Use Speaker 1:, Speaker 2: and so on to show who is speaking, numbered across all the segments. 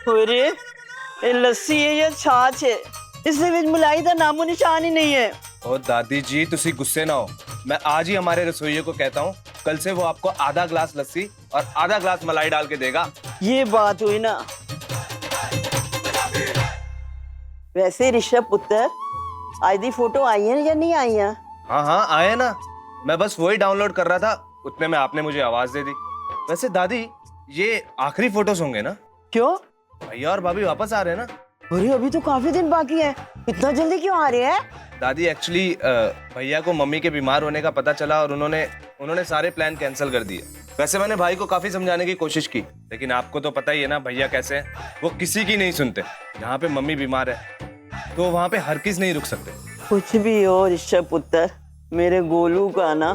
Speaker 1: अरे ये लस्सी है या छाछ है, इससे भी मलाई का नामो निशान ही नहीं है।
Speaker 2: ओ दादी जी तुसी गुस्से ना हो, मैं आज ही हमारे रसोइये को कहता हूँ, कल से वो आपको आधा ग्लास लस्सी और आधा ग्लास मलाई डाल के देगा।
Speaker 1: ये बात हुई ना। वैसे ऋषभ पुत्र, आज दी फोटो आई है या नहीं आई है?
Speaker 2: हाँ हाँ आए ना, मैं बस वही डाउनलोड कर रहा था, उतने में आपने मुझे आवाज दे दी। वैसे दादी ये आखिरी फोटोज होंगे ना?
Speaker 1: क्यों?
Speaker 2: भैया और भाभी वापस आ रहे हैं ना?
Speaker 1: अरे अभी तो काफी दिन बाकी है, इतना जल्दी क्यों आ रहे हैं?
Speaker 2: दादी एक्चुअली भैया को मम्मी के बीमार होने का पता चला और उन्होंने सारे प्लान कैंसिल कर दिए। वैसे मैंने भाई को काफी समझाने की कोशिश की, लेकिन आपको तो पता ही है ना भैया कैसे हैं, वो किसी की नहीं सुनते। जहाँ पे मम्मी बीमार है तो वहाँ पे हर किस नहीं रुक सकते।
Speaker 1: कुछ भी हो ऋषभ पुत्र, मेरे गोलू का ना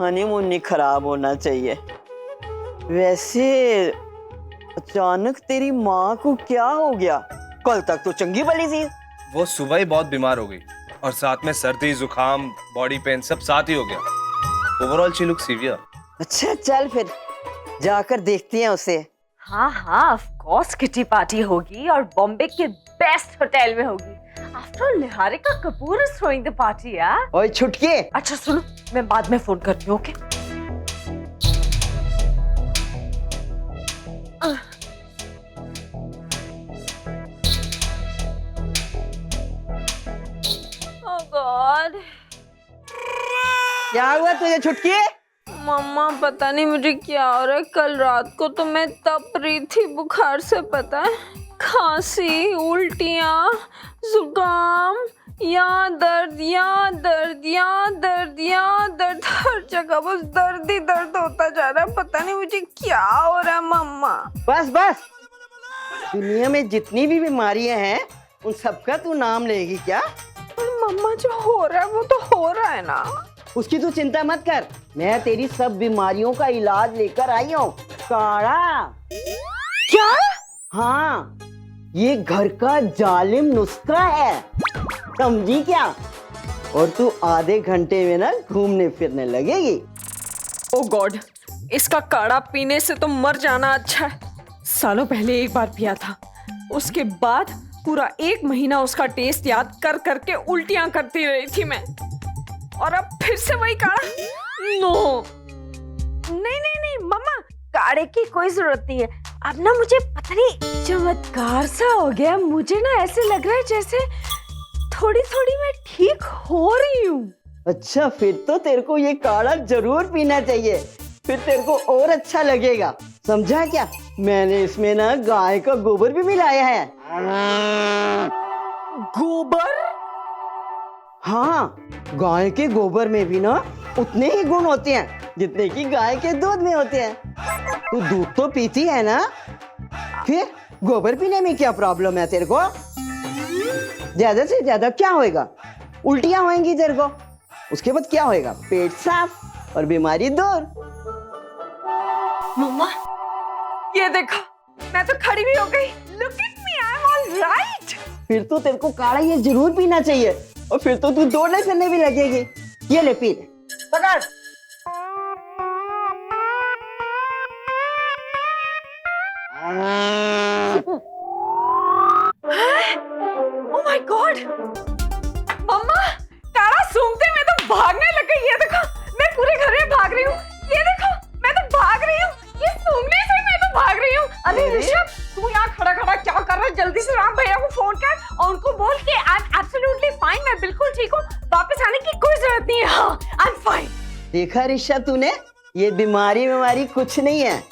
Speaker 1: हनीमून नहीं खराब होना चाहिए। वैसे अचानक तेरी माँ को क्या हो गया? कल तक तो चंगी भली थी।
Speaker 2: वो सुबह ही बहुत बीमार हो गई और साथ में सर्दी जुकाम बॉडी पेन सब साथ ही हो गया। Overall she look severe.
Speaker 1: अच्छा चल फिर जाकर देखते हैं उसे।
Speaker 3: हाँ हाँ ऑफ कोर्स किटी पार्टी होगी और बॉम्बे के बेस्ट होटल में होगी। After all Niharika Kapoor is throwing the party यार।
Speaker 1: ओए छुटके।
Speaker 3: अच्छा सुनो, मैं बाद में फोन करती हूँ। Okay oh God.
Speaker 1: क्या हुआ तुझे छुटके?
Speaker 4: मम्मा पता नहीं मुझे क्या हो रहा है। कल रात को तो मैं तप रही थी बुखार से, पता है, खांसी, उल्टियाँ, जुकाम, यहाँ दर्द, यहाँ दर्द, यहाँ दर्द, यहाँ दर्द, हर जगह बस दर्द ही दर्द होता जा रहा है। पता नहीं मुझे क्या हो रहा है मम्मा।
Speaker 1: बस बस, दुनिया में जितनी भी बीमारियां हैं उन सबका तू नाम लेगी क्या?
Speaker 4: पर मम्मा जो हो रहा है वो तो हो रहा है ना।
Speaker 1: उसकी तू चिंता मत कर, मैं तेरी सब बीमारियों का इलाज लेकर आई हूँ। काढ़ा।
Speaker 3: क्या?
Speaker 1: हाँ, ये घर का जालिम नुस्खा है, समझी क्या? और तू आधे घंटे में ना घूमने फिरने लगेगी।
Speaker 4: ओ गॉड, इसका काढ़ा पीने से तो मर जाना अच्छा है। सालों पहले एक बार पिया था, उसके बाद पूरा 1 महीना उसका टेस्ट याद कर करके उल्टियां करती रही थी मैं, और अब फिर से वही काढ़ा। नो
Speaker 3: नहीं नहीं नहीं मम्मा, काढ़े की कोई जरूरत नहीं है। अब ना मुझे पता नहीं चमत्कार सा हो गया। मुझे ना ऐसे लग रहा है जैसे थोड़ी थोड़ी मैं ठीक हो रही हूँ।
Speaker 1: अच्छा फिर तो तेरे को ये काढ़ा जरूर पीना चाहिए, फिर तेरे को और अच्छा लगेगा, समझा क्या? मैंने इसमें ना गाय का गोबर भी मिलाया है।
Speaker 3: गोबर?
Speaker 1: हाँ, गाय के गोबर में भी ना उतने ही गुण होते हैं जितने कि गाय के दूध में होते हैं। तू दूध तो पीती है ना, फिर गोबर पीने में क्या प्रॉब्लम है तेरे को? ज्यादा से ज्यादा क्या होएगा? उल्टियां होएंगी तेरे को, उसके बाद क्या होएगा? पेट साफ और बीमारी दूर।
Speaker 3: मम्मा ये देखो, मैं तो खड़ी भी हो गई। Look at me, I am alright.
Speaker 1: फिर तो तेरे को काढ़ा ये जरूर पीना चाहिए, और फिर तो तू दौड़ने फिरने भी लगेगी। ये ले पी ले, पकड़।
Speaker 3: ओह माय गॉड मम्मा, काढ़ा सूंघते मैं तो भागने लग गई। ये देखो मैं पूरे घर में भाग रही हूँ। ये देखो मैं तो भाग रही हूँ, ये सूंघने से मैं तो भाग रही हूँ। अरे ऋषभ, तू यहाँ खड़ा खड़ा क्या कर रहा है? जल्दी से राम भैया को फोन कर और उनको बोल के आई एम एब्सोल्युटली फाइन, मैं बिल्कुल ठीक हूँ, वापस आने की कोई जरूरत नहीं है। हाँ आई एम फाइन।
Speaker 1: देखा ऋषभ तूने, ये बीमारी कुछ नहीं है,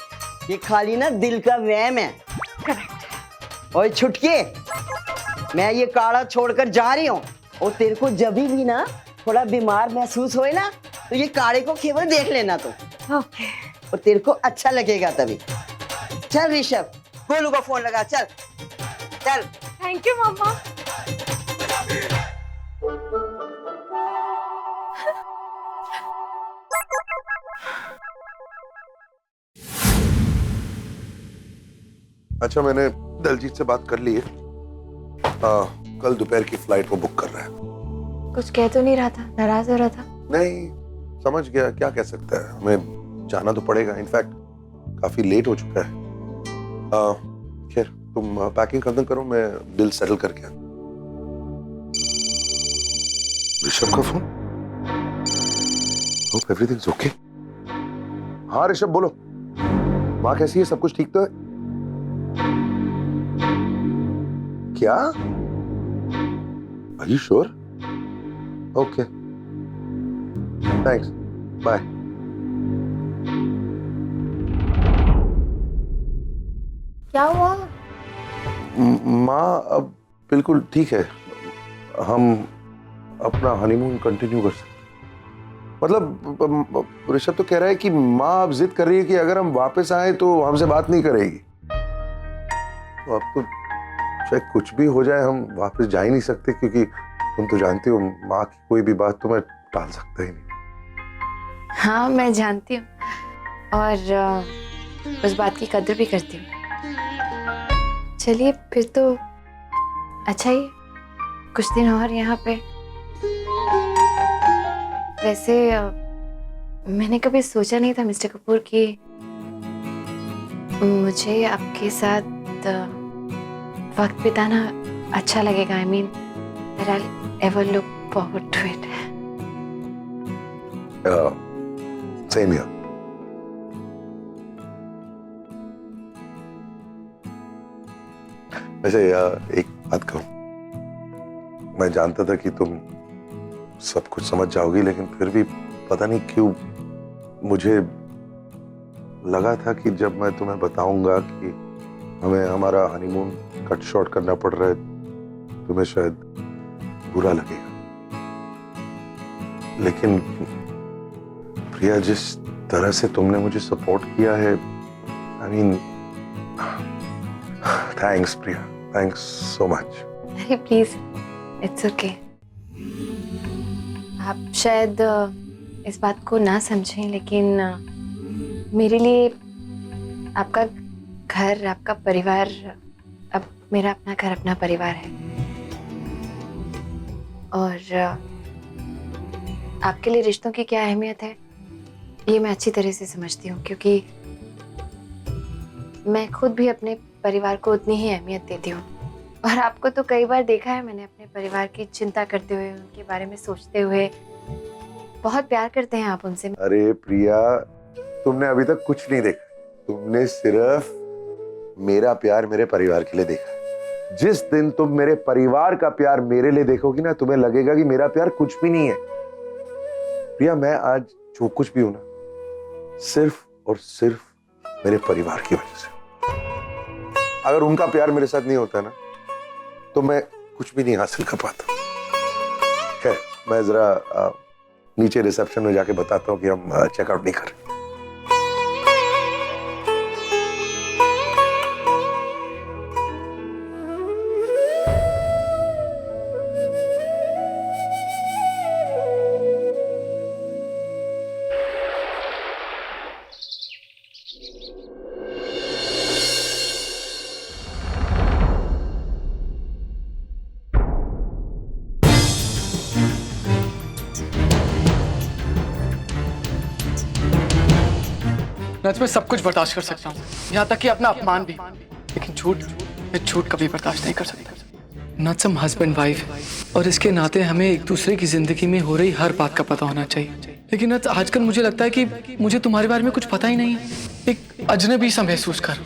Speaker 1: ये खाली ना दिल का वहम है।
Speaker 3: करेक्ट।
Speaker 1: ओए छुटके, मैं ये काढ़ा छोड़कर जा रही हूँ, और तेरे को जब भी ना थोड़ा बीमार महसूस होए ना, तो ये काढ़े को केवल देख लेना तो,
Speaker 3: ओके।
Speaker 1: और तेरे को अच्छा लगेगा तभी। चल ऋषभ, गोलू को फोन लगा, चल चल।
Speaker 3: थैंक यू मम्मा।
Speaker 5: अच्छा मैंने दलजीत से बात कर ली है, कल दोपहर की फ्लाइट वो बुक कर रहा है।
Speaker 6: कुछ कह तो नहीं रहा था? नाराज हो रहा था?
Speaker 5: नहीं, समझ गया, क्या कह सकता है, हमें जाना तो पड़ेगा। इनफैक्ट काफी लेट हो चुका है। खैर तुम पैकिंग खत्म करो, मैं बिल सेटल करके आता। ऋषभ का फोन। Hope everything's okay. हाँ ऋषभ बोलो, माँ कैसी है, सब कुछ ठीक तो है? क्या? Are you sure? Okay. Thanks. Bye.
Speaker 6: क्या हुआ?
Speaker 5: माँ अब बिल्कुल ठीक है, हम अपना हनीमून कंटिन्यू कर सकते। मतलब ऋषभ तो कह रहा है कि माँ अब जिद कर रही है कि अगर हम वापस आए तो हमसे बात नहीं करेगी। तो अब तो चाहे कुछ भी हो जाए, हम वापस जा ही नहीं सकते, क्योंकि तुम तो जानती हो माँ की कोई भी बात तो मैं टाल सकता ही नहीं।
Speaker 6: हाँ मैं जानती हूँ, और उस बात की कदर भी करती हूँ। चलिए फिर तो अच्छा ही, कुछ दिन और यहाँ पे। वैसे मैंने कभी सोचा नहीं था मिस्टर कपूर कि मुझे आपके साथ वक्त बिताना अच्छा लगेगा। I mean that I'll ever look forward to it.
Speaker 5: Same here. वैसे एक बात कहूं, मैं जानता था कि तुम सब कुछ समझ जाओगी, लेकिन फिर भी पता नहीं क्यों मुझे लगा था कि जब मैं तुम्हें बताऊंगा कि हमें हमारा हनीमून कट शॉर्ट करना पड़ रहा है, तुम्हें शायद बुरा लगेगा। लेकिन प्रिया, जिस तरह से तुमने मुझे सपोर्ट किया है, I mean thanks Priya, thanks so much.
Speaker 6: अरे प्लीज, इट्स ओके। आप शायद इस बात को ना समझें, लेकिन मेरे लिए आपका घर, आपका परिवार, अब मेरा अपना घर, अपना परिवार है। और आपके लिए रिश्तों की क्या अहमियत है, ये मैं अच्छी तरह से समझती हूँ, क्योंकि मैं खुद भी अपने परिवार को उतनी ही अहमियत देती हूँ। और आपको तो कई बार देखा है मैंने अपने परिवार की चिंता करते हुए, उनके बारे में सोचते हुए। बहुत प्यार करते हैं आप उनसे।
Speaker 5: अरे प्रिया, तुमने अभी तक कुछ नहीं देखा, तुमने सिर्फ मेरा प्यार मेरे परिवार के लिए देखा। जिस दिन तुम मेरे परिवार का प्यार मेरे लिए देखोगी ना, तुम्हें लगेगा कि मेरा प्यार कुछ भी नहीं है। प्रिया, मैं आज जो कुछ भी हूं ना, सिर्फ और सिर्फ मेरे परिवार की वजह से। अगर उनका प्यार मेरे साथ नहीं होता ना, तो मैं कुछ भी नहीं हासिल कर पाता। खैर, मैं जरा नीचे रिसेप्शन में जाके बताता हूँ कि हम चेकआउट नहीं कर रहे।
Speaker 7: नच मैं सब कुछ बर्दाश्त कर सकता हूँ, यहाँ तक कि अपना अपमान भी, लेकिन मैं झूठ कभी बर्दाश्त नहीं कर सकता। नच हम हस्बैंड वाइफ, और इसके नाते हमें एक दूसरे की जिंदगी में हो रही हर बात का पता होना चाहिए। लेकिन नच, आजकल मुझे लगता है कि मुझे तुम्हारे बारे में कुछ पता ही नहीं है। एक अजनबी सा महसूस कर।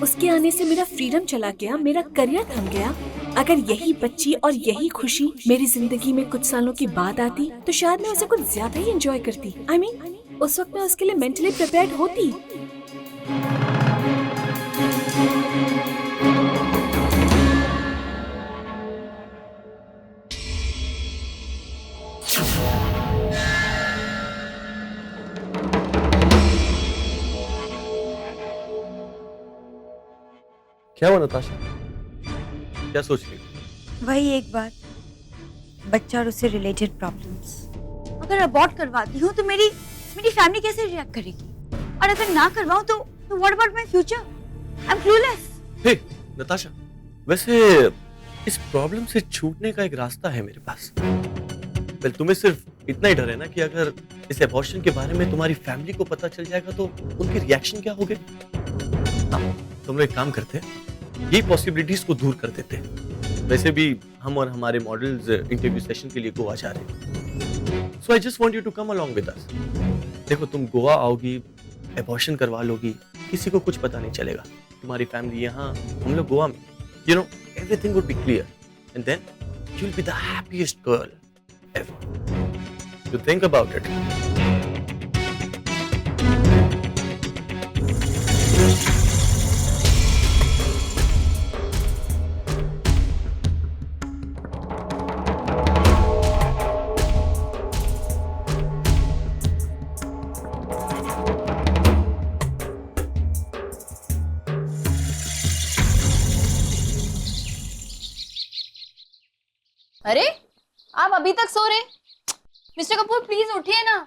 Speaker 8: उसके आने से मेरा फ्रीडम चला गया, मेरा करियर थम गया। अगर यही बच्ची और यही खुशी मेरी जिंदगी में कुछ सालों की बाद आती, तो शायद मैं उसे कुछ ज्यादा ही एंजॉय करती। I mean, उस वक्त मैं उसके लिए मेंटली प्रिपेयर्ड होती।
Speaker 9: क्या हुआ नताशा, क्या सोच रही हो?
Speaker 10: वही एक बात, बच्चा और उससे रिलेटेड प्रॉब्लम्स। अगर अबॉर्ट करवाती हूँ तो मेरी फैमिली कैसे रिएक्ट करेगी, और अगर ना करवाऊँ तो what about my future? I am clueless.
Speaker 9: Hey Natasha, वैसे इस प्रॉब्लम से छूटने का एक रास्ता है मेरे पास। मैं तुम्हें सिर्फ इतना ही डर है ना कि अगर इस एबॉर्शन के बारे में तुम्हारी फैमिली को पता चल जाएगा तो उनके रिएक्शन क्या होंगे। हाँ, तुम लोग एक काम करते हैं, ये पॉसिबिलिटीज को दूर कर देते हैं। वैसे भी हम और हमारे मॉडल्स इंटरव्यू सेशन के लिए गोवा जा रहे हैं, so I just want you to come along with us. देखो, तुम गोवा आओगी, एबॉर्शन करवा लोगी, किसी को कुछ पता नहीं चलेगा, तुम्हारी फैमिली यहाँ, हम लोग गोवा में, you know, everything would be clear and then you will be the happiest girl ever. You think about it.
Speaker 11: अरे आप अभी तक सो रहे? मिस्टर कपूर प्लीज उठिए ना,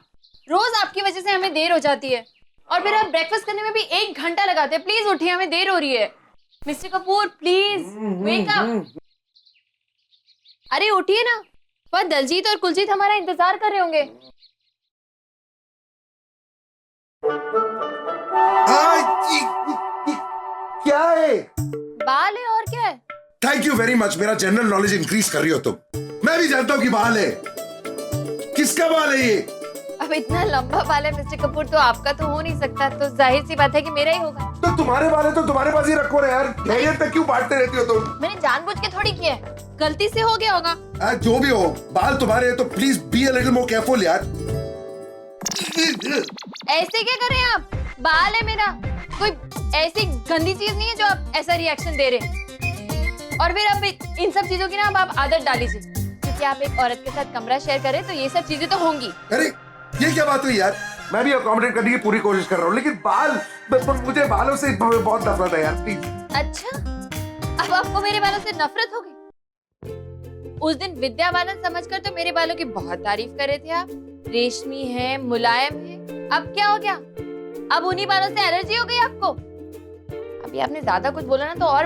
Speaker 11: रोज आपकी वजह से हमें देर हो जाती है और फिर आप ब्रेकफास्ट करने में भी 1 घंटा लगाते हैं। प्लीज उठिए, हमें देर हो रही है। Mister Kapoor please wake up. अरे उठिए ना, वह दलजीत और कुलजीत हमारा इंतजार कर रहे होंगे।
Speaker 5: क्या है?
Speaker 11: बाल है और क्या है?
Speaker 5: थैंक यू वेरी मच, मेरा जनरल नॉलेज इंक्रीज कर रही हो तुम। मैं भी जानता हूँ कि बाल है। किसका बाल है ये?
Speaker 11: अब इतना लंबा बाल है मिस्टर कपूर, तो आपका तो हो नहीं सकता, तो जाहिर सी बात है कि मेरा ही होगा।
Speaker 5: तो तुम्हारे बाल है तो तुम्हारे पास ही रखो ना यार, खैरियत तक क्यों बांटते रहती हो तुम?
Speaker 11: मैंने जानबूझ के थोड़ी किया है, गलती से हो गया होगा।
Speaker 5: जो भी हो, बाल तुम्हारे हैं तो please be a little more careful यार।
Speaker 11: ऐसे क्या करें आप? बाल है मेरा, कोई ऐसी गंदी चीज नहीं है जो आप ऐसा रिएक्शन दे रहे हैं। और फिर अब इन सब चीजों की ना अब आप आदत डाल लीजिए, क्योंकि आप एक औरत के साथ कमरा शेयर करें तो ये सब चीजें तो होंगी।
Speaker 5: अरे ये क्या बात हुई यार? मैं भी अकोमोडेट करने की पूरी कोशिश कर रहा हूँ, लेकिन बाल, मुझे बालों से बहुत नफरत है यार, प्लीज।
Speaker 11: अच्छा, अब आपको मेरे बालों से नफरत हो गई? उस दिन विद्या बालन समझकर तो मेरे बालों की बहुत तारीफ कर रहे थे आप, रेशमी है, मुलायम है। अब क्या हो गया? अब उन्हीं बालों से एलर्जी हो गई आपको? अभी आपने ज्यादा कुछ बोला ना तो और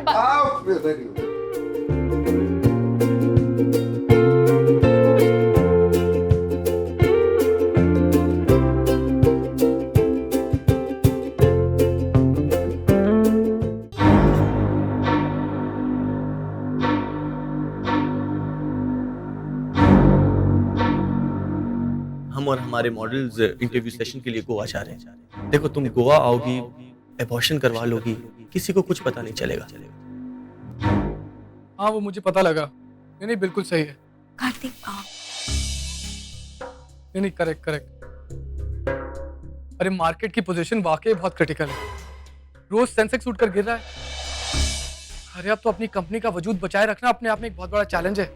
Speaker 9: हम और हमारे मॉडल्स इंटरव्यू सेशन के लिए गोवा जा रहे हैं। देखो, तुम गोवा आओगी, एबॉर्शन करवा लोगी, किसी को कुछ पता नहीं चलेगा।
Speaker 7: हाँ, वो मुझे पता लगा। नहीं, बिल्कुल सही है
Speaker 10: कार्तिक।
Speaker 7: नहीं, करेक्ट। अरे मार्केट की पोजीशन वाकई बहुत क्रिटिकल है, रोज सेंसेक्स उठकर गिर रहा है। अरे अब तो अपनी कंपनी का वजूद बचाए रखना अपने आप में एक बहुत बड़ा चैलेंज है,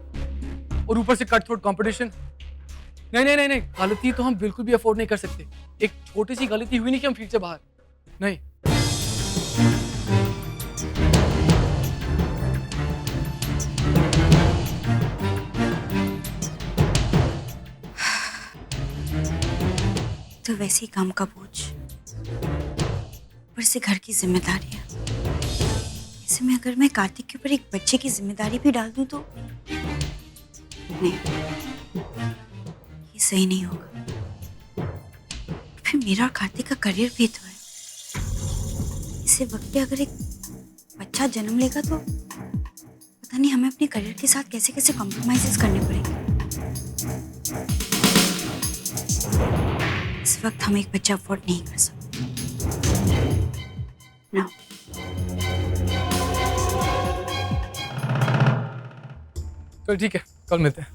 Speaker 7: और ऊपर से कट थ्रोट कंपटीशन। नहीं, गलती तो हम बिल्कुल भी अफोर्ड नहीं कर सकते। एक छोटी सी गलती हुई नहीं कि हम फील्ड से बाहर। नहीं,
Speaker 10: तो वैसे ही काम का बोझ, ऊपर से घर की जिम्मेदारियां। ऐसे में अगर मैं कार्तिक के ऊपर एक बच्चे की जिम्मेदारी भी डाल दूं तो नहीं, ये सही नहीं होगा। फिर मेरा और कार्तिक का करियर भी तो है। इसी वक्त पे अगर एक बच्चा जन्म लेगा तो पता नहीं हमें अपने करियर के साथ कैसे कैसे कॉम्प्रोमाइजेस करने पड़ेंगे। इस वक्त हम एक बच्चा अफोर्ड नहीं कर सकते। नो।
Speaker 7: तो ठीक है, कल मिलते हैं।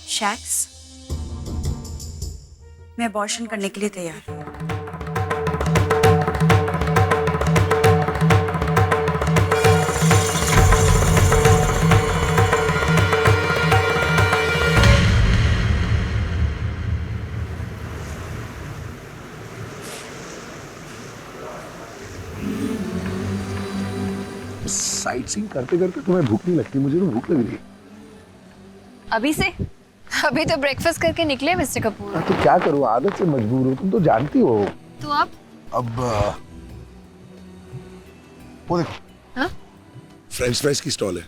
Speaker 10: शैक्स, मैं अबॉर्शन करने के लिए तैयार हूँ।
Speaker 5: साइट सीइंग करते करते तुम्हें भूख नहीं लगती? मुझे तो भूख लग रही है।
Speaker 11: अभी से? अभी तो ब्रेकफास्ट करके निकले मिस्टर कपूर।
Speaker 5: तो क्या करूँ, आदत से मजबूर हूँ, तुम तो जानती हो।
Speaker 11: तो अब
Speaker 5: वो देखो,
Speaker 6: हाँ?
Speaker 5: फ्रेंच फ्राइज की स्टॉल है,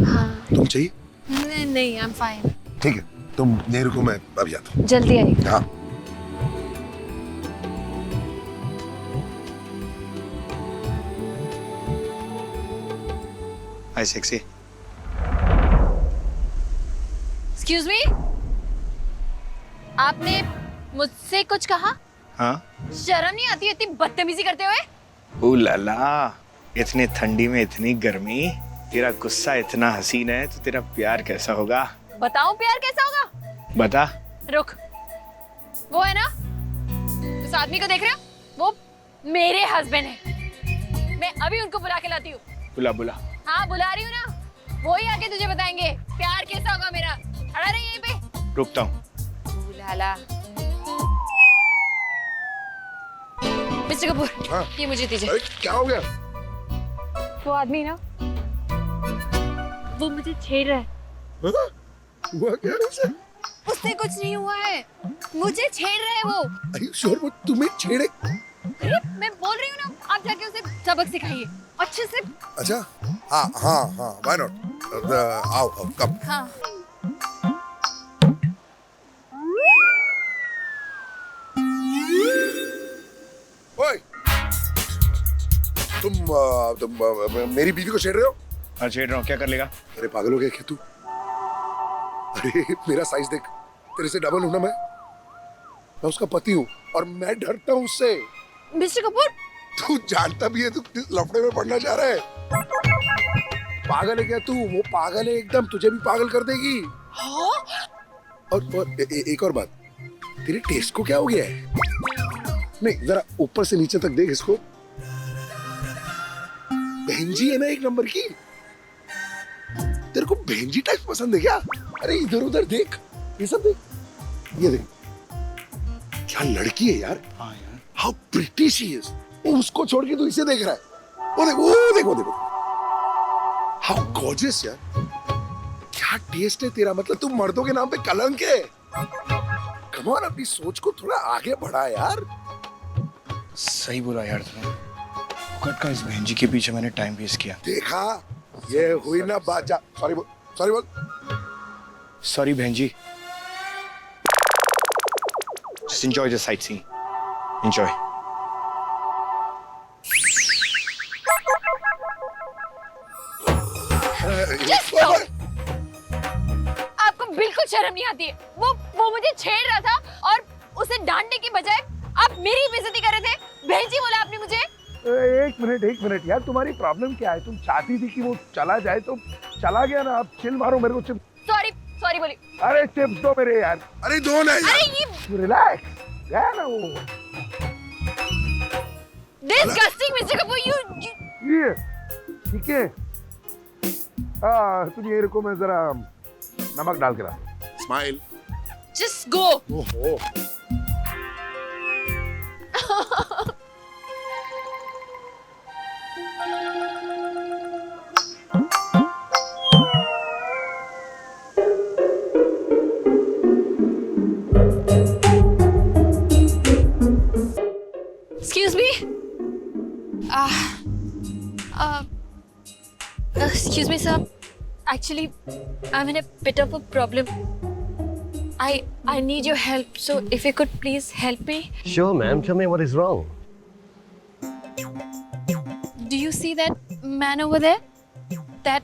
Speaker 6: हाँ
Speaker 5: तुम चाहिए?
Speaker 6: नहीं, आई एम फाइन।
Speaker 5: ठीक है, तुम नहीं रुको, मैं अभी आता हूँ।
Speaker 6: जल्दी आइए।
Speaker 5: हाँ।
Speaker 12: हाय सेक्सी।
Speaker 11: एक्सक्यूज मी, आपने मुझसे कुछ कहा?
Speaker 12: हाँ?
Speaker 11: शर्म नहीं आती इतनी बदतमीजी करते हुए?
Speaker 12: ओ लाला, इतनी ठंडी में इतनी गर्मी, तेरा गुस्सा इतना हसीन है तो तेरा प्यार कैसा होगा?
Speaker 11: बताओ प्यार कैसा होगा?
Speaker 12: बता।
Speaker 11: रुक, वो है ना, उस आदमी को देख रहे हो? वो मेरे हस्बैंड है। मैं अभी उनको बुला के लाती हूँ।
Speaker 12: बुला बुला।
Speaker 11: हाँ बुला रही हूँ ना, वो ही आके तुझे बताएंगे प्यार कैसा होगा मेरा। खड़ा रही यहीं पे।
Speaker 12: रुकता हूँ।
Speaker 11: बुलाला। मिस्टर कपूर,
Speaker 5: हाँ?
Speaker 11: ये मुझे दीजिए।
Speaker 5: अरे क्या हो गया?
Speaker 11: वो आदमी ना, वो मुझे छेड़ रहा है।
Speaker 5: हाँ? हुआ क्या उसे?
Speaker 11: उससे कुछ नहीं हुआ है, मुझे छेड़ रहा है वो।
Speaker 5: Are you sure वो तुम्हें छेड़े?
Speaker 11: अरे मैं बोल रही हूँ ना, आप जाके उसे सबक सिखाइए अच्छे से।
Speaker 5: अच्छा, हाँ हाँ हाँ, why not? आओ आओ, कम।
Speaker 11: हाँ।
Speaker 5: ओए, तुम मेरी बीवी को छेड़ रहे हो?
Speaker 12: हाँ छेड़ रहा हूँ, क्या कर लेगा?
Speaker 5: अरे पागल हो गया क्या तू? अरे मेरा साइज देख, तेरे से डबल हूं ना मैं उसका पति हूँ और मैं डरता हूँ उससे।
Speaker 11: मिस्टर कपूर,
Speaker 5: तू जानता भी है तू किस लफड़े में पड़ना चाह रहा है। पागल है क्या तू? वो पागल है एकदम, तुझे भी पागल कर देगी।
Speaker 11: हाँ?
Speaker 5: और एक और बात, तेरे टेस्ट को क्या हो गया है? नहीं, जरा ऊपर से नीचे तक देख इसको। बहनजी है ना एक नंबर की। तेरे को बहनजी टाइप पसंद है क्या? अरे इधर उधर देख, ये सब देख, ये देख, क्या लड़की है यार।
Speaker 12: हाँ यार।
Speaker 5: How pretty she is. उसको छोड़ के तू इसे देख रहा है। वो देखो, वो देखो, देखो, हाउ गॉर्जियस यार। क्या टेस्ट है तेरा, मतलब तू मर्दों के नाम पे कलंक है। कम ऑन, अपनी सोच को थोड़ा आगे बढ़ा यार।
Speaker 12: सही बोला यार तूने। फुकट का इस बहन जी के पीछे मैंने टाइम वेस्ट किया।
Speaker 5: देखा, ये हुई ना बात। जा, सॉरी बोल, सॉरी बोल।
Speaker 12: सॉरी बहन जी। Just enjoy the sightseeing. Enjoy.
Speaker 11: आपको बिल्कुल शर्म नहीं आती है? वो मुझे छेड़ रहा था और उसे डांटने की बजाय आप मेरी बेइज्जती कर रहे थे। बहन जी बोला आपने मुझे।
Speaker 5: एक मिनट यार, तुम्हारी प्रॉब्लम क्या है? तुम चाहती थी कि वो चला जाए तो चला गया ना। आप चिल मारो मेरे को, चिल।
Speaker 11: सॉरी बोली।
Speaker 5: अरे चिप्स दो मेरे यार। अरे दो ना यार।
Speaker 11: अरे ये
Speaker 5: रिलैक्स, गया ना वो।
Speaker 11: डिस्गस्टिंग मिस्टर कपूर, यू
Speaker 5: ये ठीक है। तुम ये रुको, मैं जरा नमक डाल के ला। स्माइल।
Speaker 11: Just go.
Speaker 5: ओहो।
Speaker 11: Excuse me? Excuse me, sir. Actually, I'm in a bit of a problem. I need your help. So if you could please help me.
Speaker 13: Sure, ma'am. Tell me what is wrong.
Speaker 11: Do you see that man over there? That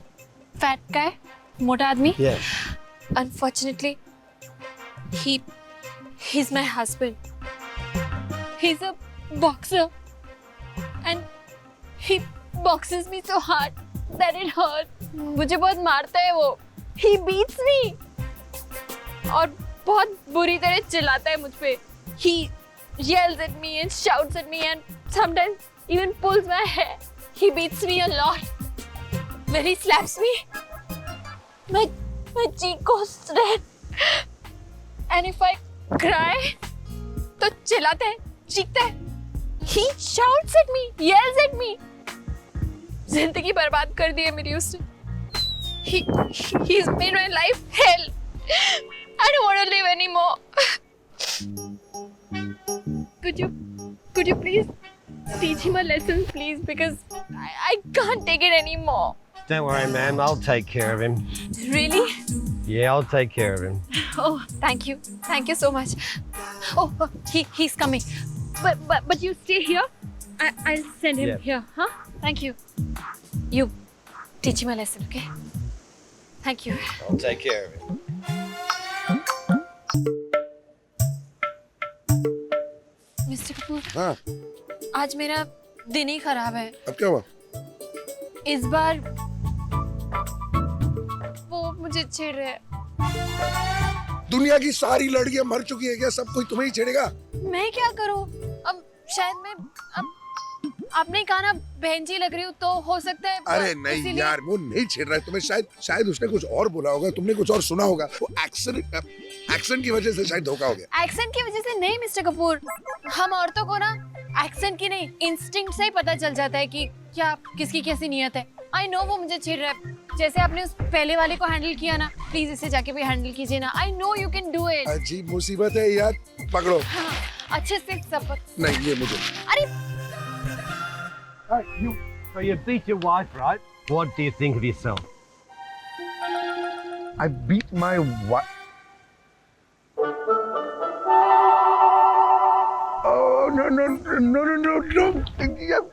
Speaker 11: fat guy? Mota aadmi?
Speaker 13: Yes.
Speaker 11: Unfortunately, he's my husband. He's a boxer. And he boxes me so hard that it hurts. मुझे बहुत मारता है वो. He beats me. और बहुत बुरी तरह चिल्लाता है मुझ पे. He yells at me and shouts at me and sometimes even pulls my hair. He beats me a lot. When he slaps me, my cheek goes red. And if I cry, तो चिल्लाता है, चीखता है. He shouts at me, yells at me. जिंदगी बर्बाद कर दी है मेरी उसने. He's made my life hell. I don't want to live anymore. Could you please teach him a lesson, please? Because I can't take it anymore.
Speaker 13: Don't worry, ma'am. I'll take care of him.
Speaker 11: Really?
Speaker 13: Yeah, I'll take care of him.
Speaker 11: Oh, thank you. Thank you so much. Oh, he's coming. But you stay here. I'll send him
Speaker 13: Yeah.
Speaker 11: here, huh? Thank you. You teach him a lesson, okay? Thank you.
Speaker 13: I'll take care of him.
Speaker 11: Mister Kapoor,
Speaker 5: हाँ
Speaker 11: आज मेरा दिन ही खराब है।
Speaker 5: अब क्या हुआ?
Speaker 11: इस बार वो मुझे छेड़ रहे हैं।
Speaker 5: दुनिया की सारी लड़कियां मर चुकी है क्या? सब कोई तुम्हें ही छेड़ेगा?
Speaker 11: मैं क्या करूं? अब शायद मैं अब आपने कहा ना बहन जी लग रही हूँ, तो हो सकता है।
Speaker 5: अरे नहीं
Speaker 11: इसीलिए-
Speaker 5: यार, वो नहीं छेड़ रहा है तुम्हें। शायद उसने कुछ और बोला होगा, तुमने कुछ और सुना होगा। वो एक्शन की वजह से शायद धोखा हो गया।
Speaker 11: एक्सेंट की वजह से नहीं मिस्टर कपूर, हम औरतों को ना एक्सेंट की नहीं, इंस्टिंक्ट से ही पता चल जाता है कि क्या किसकी कैसी नियत है। आई नो वो मुझे छेड़ रहा है, जैसे आपने उस पहले वाले को हैंडल किया ना, प्लीज इसे जाके भी हैंडल कीजिए ना। I know you can do it.
Speaker 5: अजीब मुसीबत है यार, पकड़ो।
Speaker 11: हाँ, अच्छे से सब।
Speaker 5: नहीं ये मुझे।
Speaker 11: अरे
Speaker 13: So you beat your wife, right? What do you think of yourself?
Speaker 5: I beat my wife. Oh no.